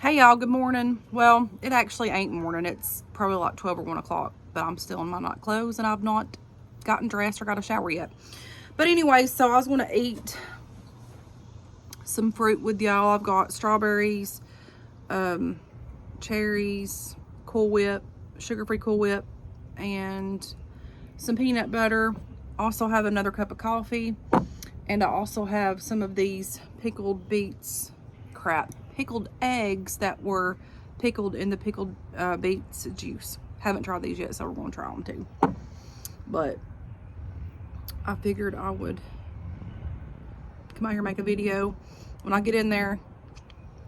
Hey y'all, good morning. Well, it actually ain't morning. It's probably like 12 or 1 o'clock, but I'm still in my night clothes and I've not gotten dressed or got a shower yet. But anyway, so I was going to eat some fruit with y'all. I've got strawberries, cherries, Cool Whip, sugar-free Cool Whip, and some peanut butter. Also have another cup of coffee, and I also have some of these pickled beets, pickled eggs that were pickled in the pickled beets juice. Haven't tried these yet, so we're going to try them too. But I figured I would come out here and make a video when I get in there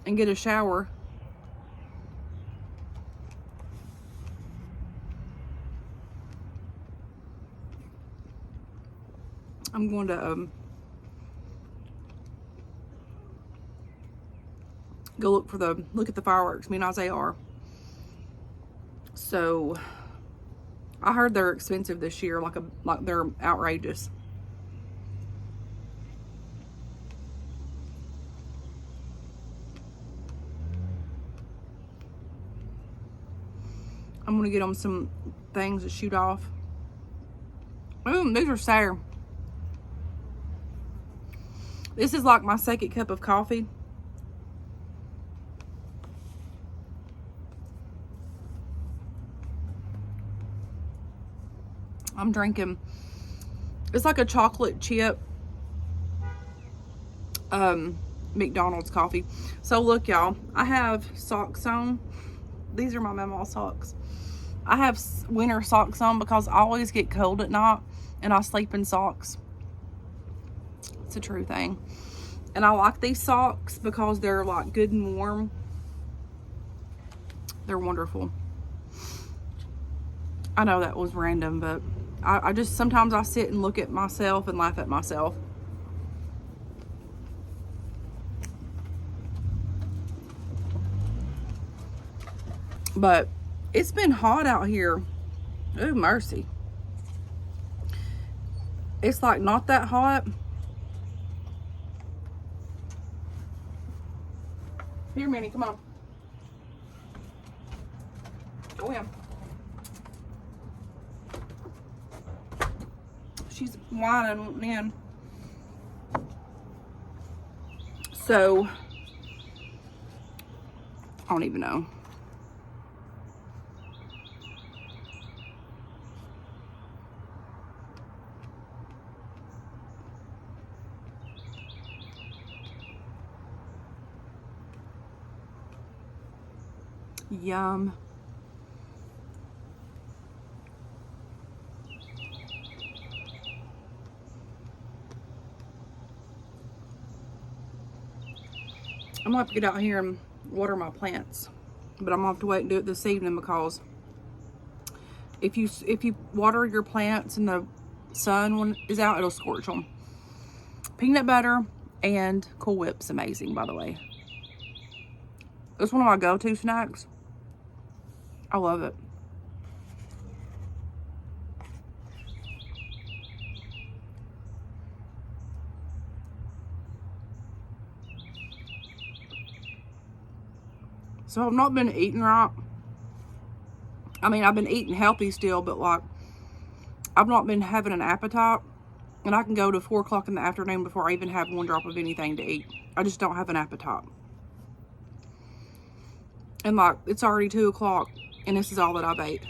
and get a shower. I'm going to go look at the fireworks. Me and Isaiah are. So I heard they're expensive this year, like they're outrageous. I'm gonna get them some things to shoot off. Ooh, these are sour. This is like my second cup of coffee. I'm drinking, it's like a chocolate chip McDonald's coffee. So look y'all, I have socks on. These are my mama socks. I have winter socks on because I always get cold at night and I sleep in socks. It's a true thing. And I like these socks because they're like good and warm. They're wonderful. I know that was random, but I just, sometimes I sit and look at myself and laugh at myself. But it's been hot out here. Oh, mercy. It's like not that hot. Here, Minnie, come on. Go in. She's whining in. So, I don't even know. Yum. I'm gonna have to get out here and water my plants, but I'm gonna have to wait and do it this evening because if you water your plants and the sun when is out, it'll scorch them. Peanut butter and Cool Whip's amazing, by the way. It's one of my go-to snacks. I love it. So I've not been eating right. I mean, I've been eating healthy still, but like, I've not been having an appetite. And I can go to 4 o'clock in the afternoon before I even have one drop of anything to eat. I just don't have an appetite. And like, it's already 2 o'clock and this is all that I've ate.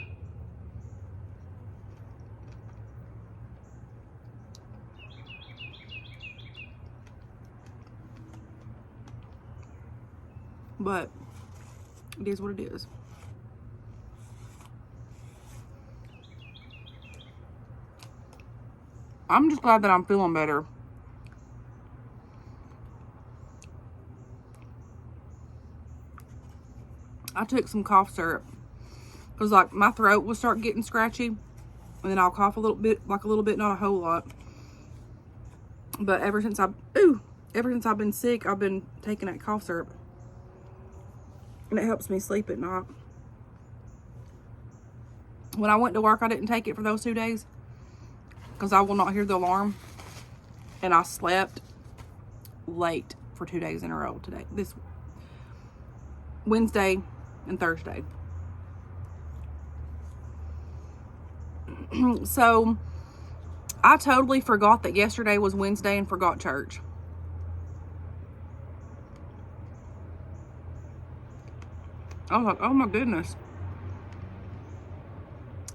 But it is what it is. I'm just glad that I'm feeling better. I took some cough syrup because like my throat will start getting scratchy and then I'll cough a little bit, like a little bit, not a whole lot. But ever since I've been sick, I've been taking that cough syrup. And it helps me sleep at night. When I went to work, I didn't take it for those 2 days because I will not hear the alarm. And I slept late for 2 days in a row today. Wednesday and Thursday. So I totally forgot that yesterday was Wednesday and forgot church. I was like, oh my goodness.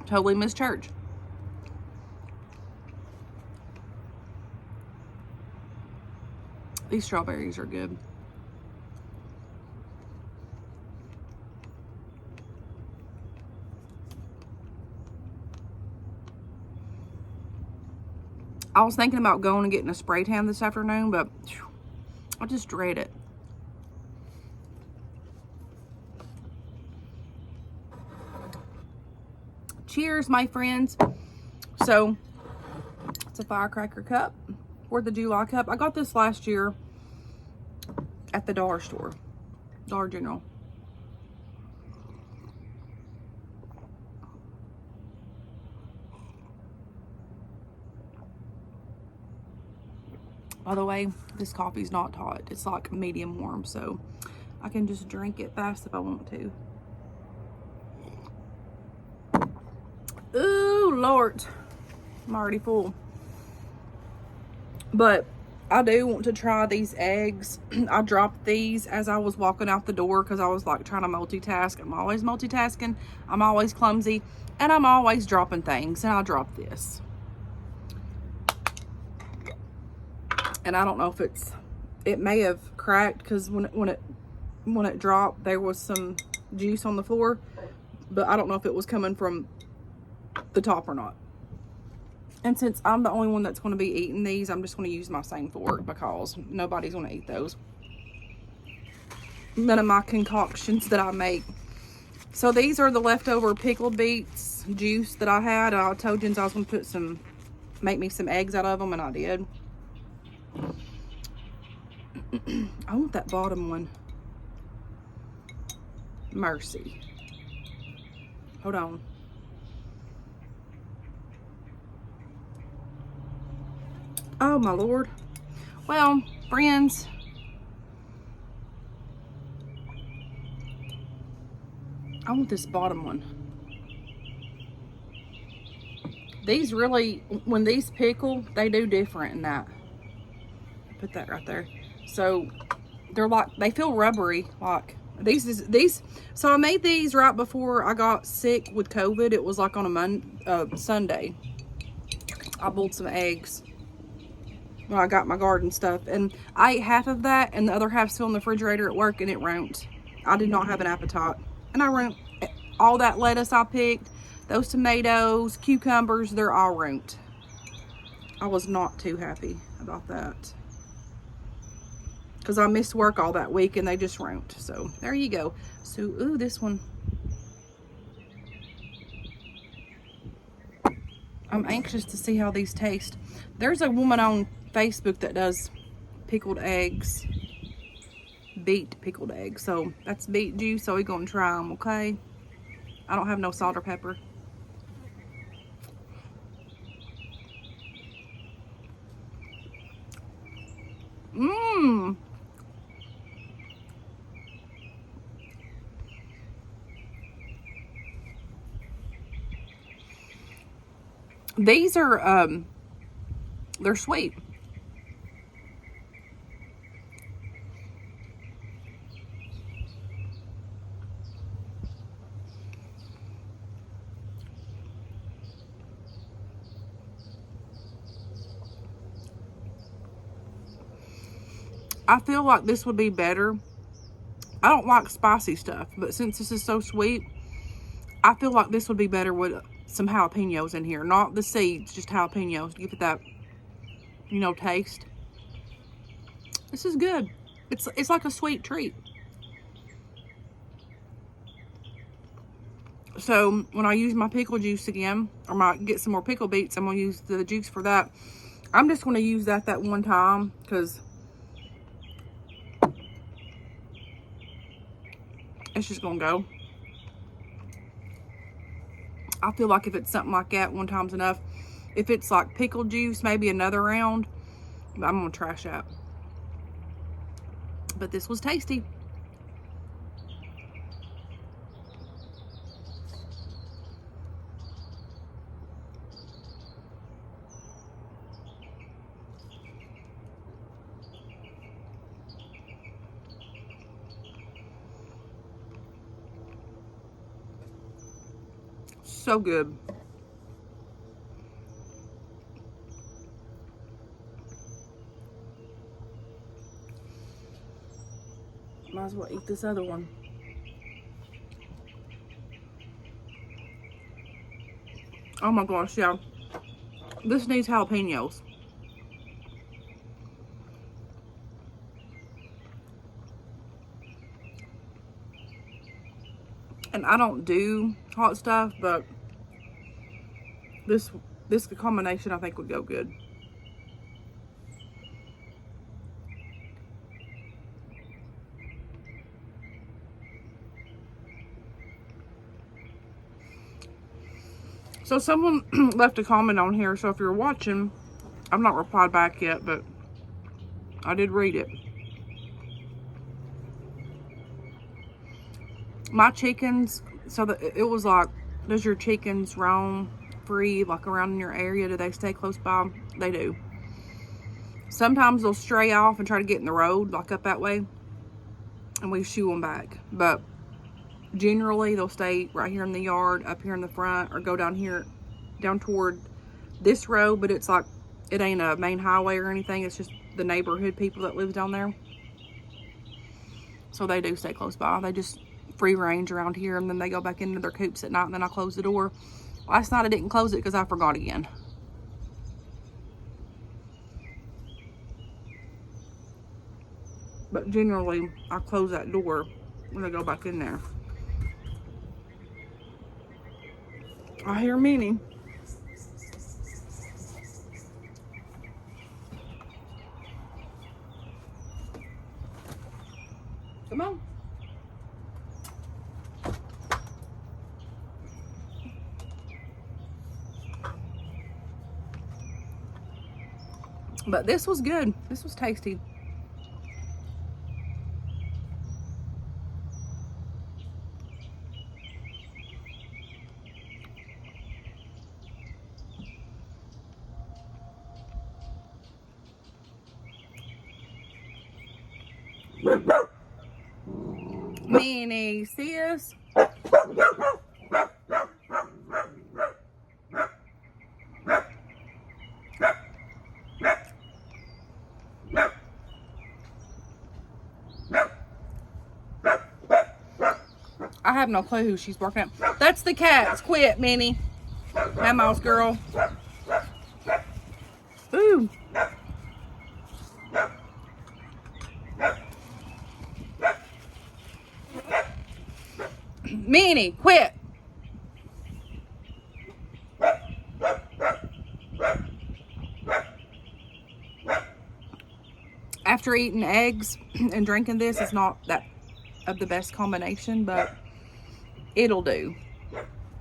Totally missed church. These strawberries are good. I was thinking about going and getting a spray tan this afternoon, but I just dread it. Cheers, my friends. So, it's a firecracker cup. 4th of July cup. I got this last year at the dollar store. Dollar General. By the way, this coffee's not hot. It's like medium warm, so I can just drink it fast if I want to. Ooh, Lord. I'm already full. But I do want to try these eggs. I dropped these as I was walking out the door because I was like trying to multitask. I'm always multitasking. I'm always clumsy. And I'm always dropping things. And I dropped this. And I don't know if it may have cracked because when it dropped, there was some juice on the floor, but I don't know if it was coming from the top or not. And since I'm the only one that's going to be eating these, I'm just going to use my same fork because nobody's going to eat those. None of my concoctions that I make. So these are the leftover pickled beets juice that I had. I told you I was going to make me some eggs out of them, and I did. I want that bottom one. Mercy. Hold on. Oh my Lord. Well, friends, I want this bottom one. These really, when these pickle, they do different in that. Put that right there. So they're like, they feel rubbery. Like these. So I made these right before I got sick with COVID. It was like on a Sunday. I boiled some eggs when I got my garden stuff, and I ate half of that, and the other half's still in the refrigerator at work, and it ruined. I did not have an appetite, and I ruined all that lettuce I picked, those tomatoes, cucumbers. They're all ruined. I was not too happy about that because I missed work all that week and they just ruined. So there you go. So, ooh, this one. I'm anxious to see how these taste. There's a woman on Facebook that does pickled eggs, beet pickled eggs. So that's beet juice. So we're gonna try them, okay? I don't have no salt or pepper. Mmm. These are, they're sweet. I feel like this would be better. I don't like spicy stuff, but since this is so sweet, I feel like this would be better with some jalapenos in here. Not the seeds, just jalapenos. Give it that, you know, taste. This is good. It's like a sweet treat. So when I use my pickle juice again, or get some more pickle beets, I'm gonna use the juice for that. I'm just gonna use that one time because it's just gonna go. I feel like if it's something like that, one time's enough. If it's like pickle juice, maybe another round. But I'm gonna trash out. But this was tasty. so good. Might as well eat this other one. Oh my gosh, yeah. This needs jalapenos. And I don't do hot stuff, but this combination I think would go good. So someone left a comment on here, so if you're watching, I've not replied back yet, but I did read it. My chickens, so it was like, does your chickens roam free, like around in your area? Do they stay close by? They do. Sometimes they'll stray off and try to get in the road, like up that way, and we shoo them back. But generally, they'll stay right here in the yard, up here in the front, or go down here, down toward this road, but it's like, it ain't a main highway or anything. It's just the neighborhood people that live down there. So they do stay close by. They just free range around here, and then they go back into their coops at night, and then I close the door. Last night I didn't close it because I forgot again. But generally, I close that door when I go back in there. I hear Minnie. Come on. But this was good. This was tasty. Minnie, sis. I have no clue who she's barking at. That's the cats. Quit, Minnie. Mama's girl. Ooh. Minnie, quit. After eating eggs and drinking this, it's not that of the best combination, but it'll do.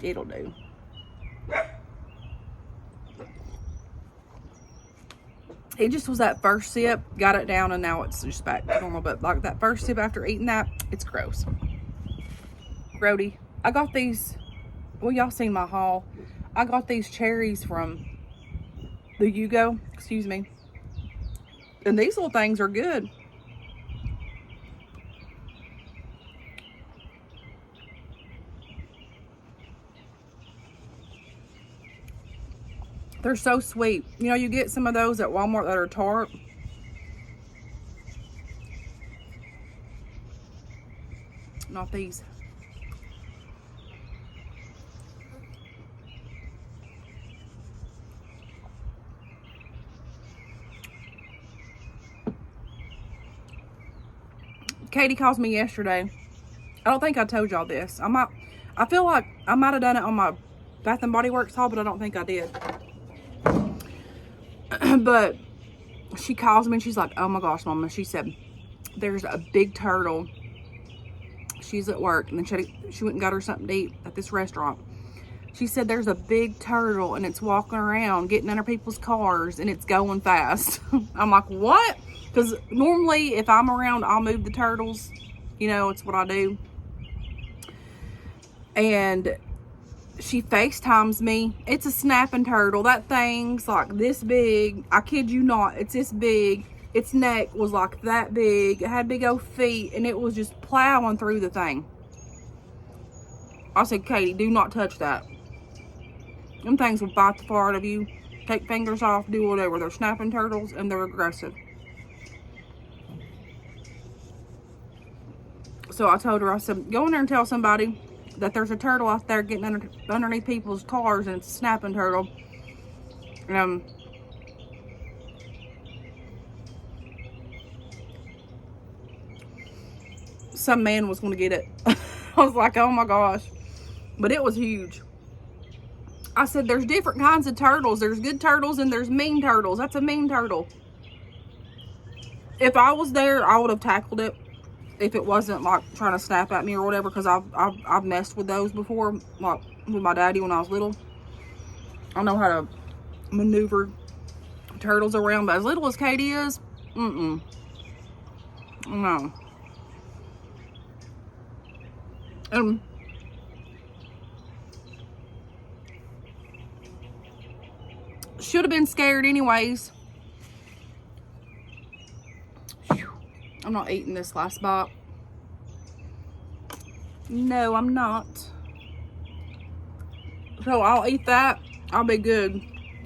It'll do. It just was that first sip, got it down, and now it's just back to normal. But like that first sip after eating that, it's gross. Grody. I got these, well, y'all seen my haul. I got these cherries from the Yugo, excuse me. And these little things are good. They're so sweet. You know, you get some of those at Walmart that are tart. Not these. Katie calls me yesterday. I don't think I told y'all this. I feel like I might have done it on my Bath and Body Works haul, but I don't think I did. But she calls me and she's like, oh my gosh, Mama. She said, there's a big turtle. She's at work, and then she went and got her something to eat at this restaurant. She said there's a big turtle and it's walking around getting under people's cars and it's going fast. I'm like, what? Because normally if I'm around, I'll move the turtles. You know, it's what I do. And she FaceTimes me. It's a snapping turtle. That thing's like this big. I kid you not. It's this big. Its neck was like that big. It had big old feet, and it was just plowing through the thing. I said, Katie, do not touch that. Them things will bite the far out of you, take fingers off, do whatever. They're snapping turtles and they're aggressive. So I told her, I said, go in there and tell somebody that there's a turtle out there getting underneath people's cars and it's a snapping turtle. Some man was going to get it. I was like, oh my gosh. But it was huge. I said, there's different kinds of turtles. There's good turtles and there's mean turtles. That's a mean turtle. If I was there, I would have tackled it. If it wasn't like trying to snap at me or whatever, because I've messed with those before, like with my daddy when I was little. I know how to maneuver turtles around, but as little as Katie is, no. Should have been scared anyways. I'm not eating this last bite. No, I'm not. So I'll eat that. I'll be good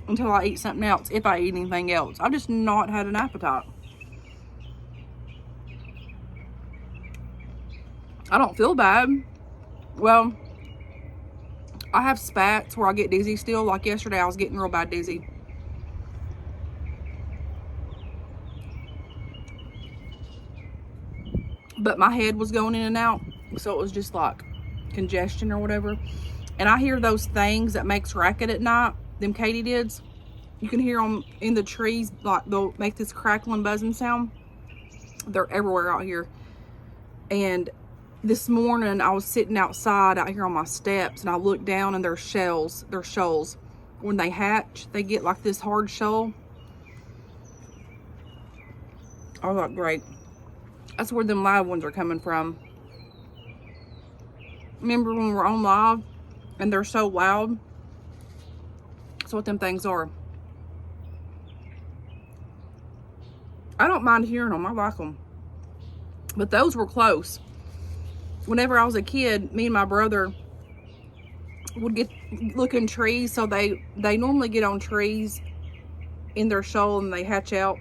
until I eat something else, if I eat anything else. I've just not had an appetite. I don't feel bad. Well, I have spats where I get dizzy still. Like yesterday, I was getting real bad dizzy. But my head was going in and out, so it was just like congestion or whatever. And I hear those things that makes racket at night, them katydids. You can hear them in the trees, like they'll make this crackling, buzzing sound. They're everywhere out here. And this morning I was sitting outside out here on my steps, and I looked down and there's shells. They're shoals. When they hatch, they get like this hard shell. I thought, great. That's where them live ones are coming from. Remember when we were on live and they're so loud? That's what them things are. I don't mind hearing them. I like them. But those were close. Whenever I was a kid, me and my brother would look in trees. So they normally get on trees in their shoal and they hatch out.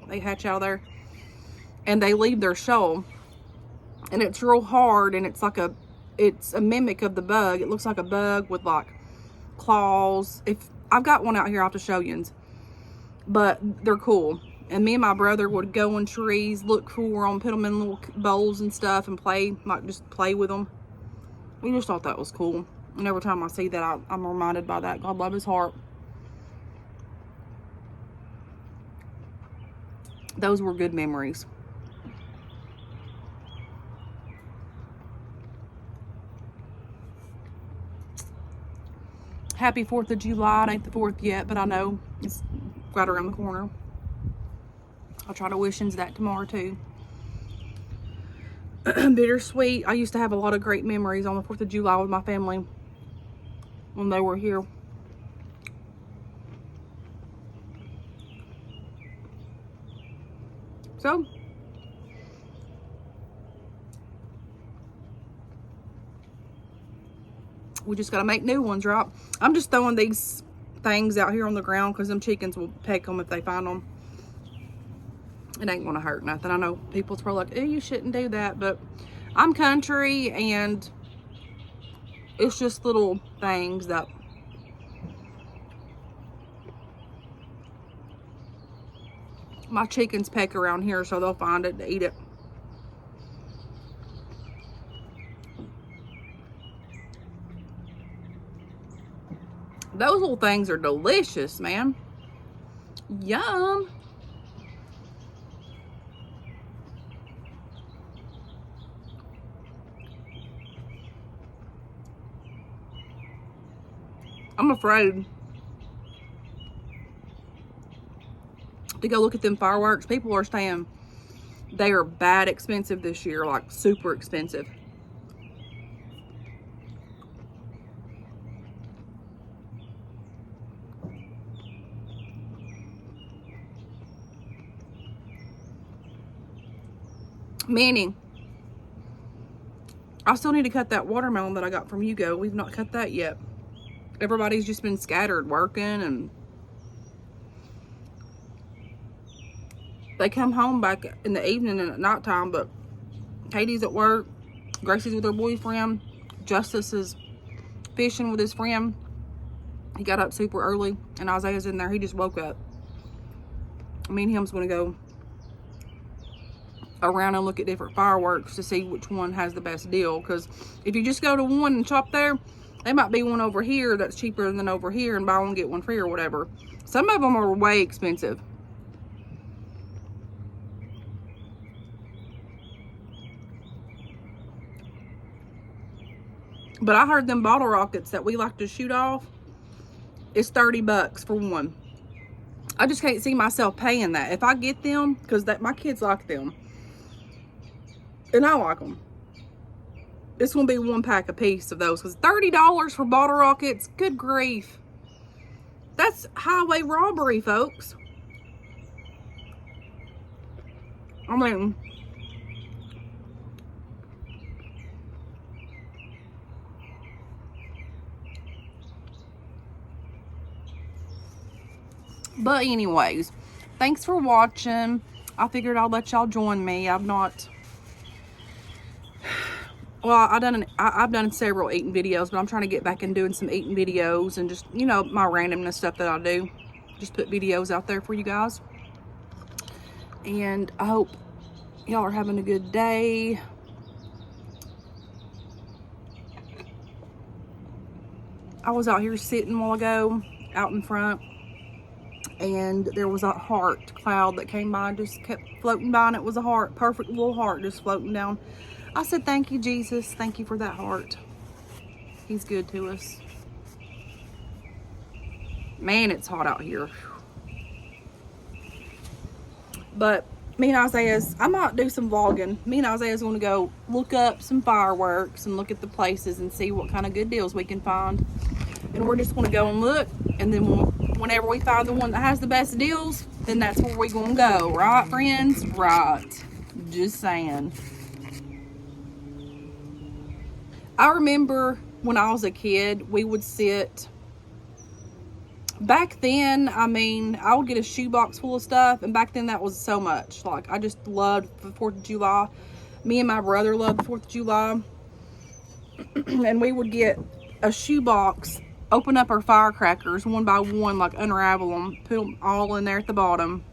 They hatch out of there. And they leave their shoal, and it's real hard, and it's a mimic of the bug. It looks like a bug with like claws. If I've got one out here, I'll have to show you. But they're cool. And me and my brother would go in trees, look for them, put them in little bowls and stuff, and play, like just play with them. We just thought that was cool. And every time I see that, I'm reminded by that. God love his heart. Those were good memories. Happy 4th of July. It ain't the 4th yet, but I know it's right around the corner. I'll try to wish into that tomorrow too. Bittersweet. I used to have a lot of great memories on the 4th of July with my family when they were here. So, we just got to make new ones, right? I'm just throwing these things out here on the ground because them chickens will peck them if they find them. It ain't going to hurt nothing. I know people's probably like, oh, you shouldn't do that. But I'm country, and it's just little things that my chickens peck around here, so they'll find it to eat it. Those little things are delicious, man. Yum. I'm afraid to go look at them fireworks. People are saying they are bad expensive this year, like super expensive. Manny, I still need to cut that watermelon that I got from Hugo. We've not cut that yet. everybody's just been scattered working, and they come home back in the evening and at nighttime. But Katie's at work, Gracie's with her boyfriend, Justice is fishing with his friend. He got up super early, and Isaiah's in there. He just woke up. Me and him's gonna go around and look at different fireworks to see which one has the best deal, because if you just go to one and shop there, there might be one over here that's cheaper than over here, and buy one get one free or whatever. Some of them are way expensive. But I heard them bottle rockets that we like to shoot off is 30 bucks for one. I just can't see myself paying that. If I get them, because my kids like them, and I like them, it's going to be one pack a piece of those. Because $30 for bottle rockets, good grief. That's highway robbery, folks. I mean, but anyways, thanks for watching. I figured I'll let y'all join me. I've not, well, I've done several eating videos, but I'm trying to get back and doing some eating videos, and just, you know, my randomness stuff that I do. Just put videos out there for you guys. And I hope y'all are having a good day. I was out here sitting a while ago, out in front, and there was a heart cloud that came by and just kept floating by, and it was a heart, perfect little heart just floating down. I said, thank you, Jesus. Thank you for that heart. He's good to us. Man, it's hot out here. But me and Isaiah's, I might do some vlogging. Me and Isaiah's going to go look up some fireworks and look at the places and see what kind of good deals we can find. And we're just going to go and look, and then whenever we find the one that has the best deals, then that's where we're going to go. Right, friends? Right. Just saying. I remember when I was a kid, we would sit. Back then, I mean, I would get a shoebox full of stuff, and back then that was so much. Like, I just loved the 4th of July. Me and my brother loved the 4th of July. And we would get a shoebox, open up our firecrackers one by one, like unravel them, put them all in there at the bottom.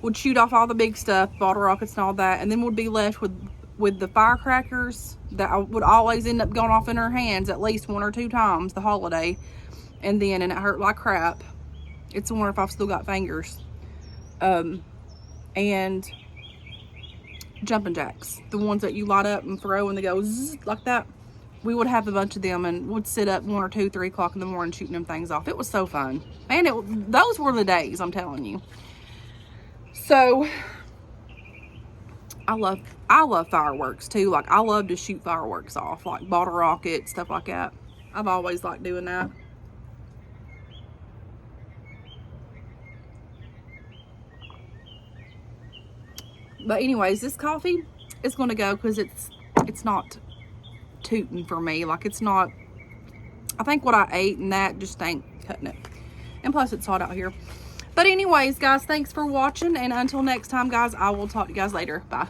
Would shoot off all the big stuff, bottle rockets and all that, and then would be left with the firecrackers that would always end up going off in our hands at least 1 or 2 times the holiday. And it hurt like crap. It's a wonder if I've still got fingers. And jumping jacks, the ones that you light up and throw and they go zzz, like that. We would have a bunch of them and would sit up 1 or 2, 3 o'clock in the morning shooting them things off. It was so fun, man. Those were the days, I'm telling you. So I love fireworks too. Like, I love to shoot fireworks off, like bottle rockets, stuff like that. I've always liked doing that. But anyways, this coffee is going to go because it's not tooting for me. Like, it's not, I think what I ate and that just ain't cutting it. And plus it's hot out here. But anyways, guys, thanks for watching. And until next time, guys, I will talk to you guys later. Bye.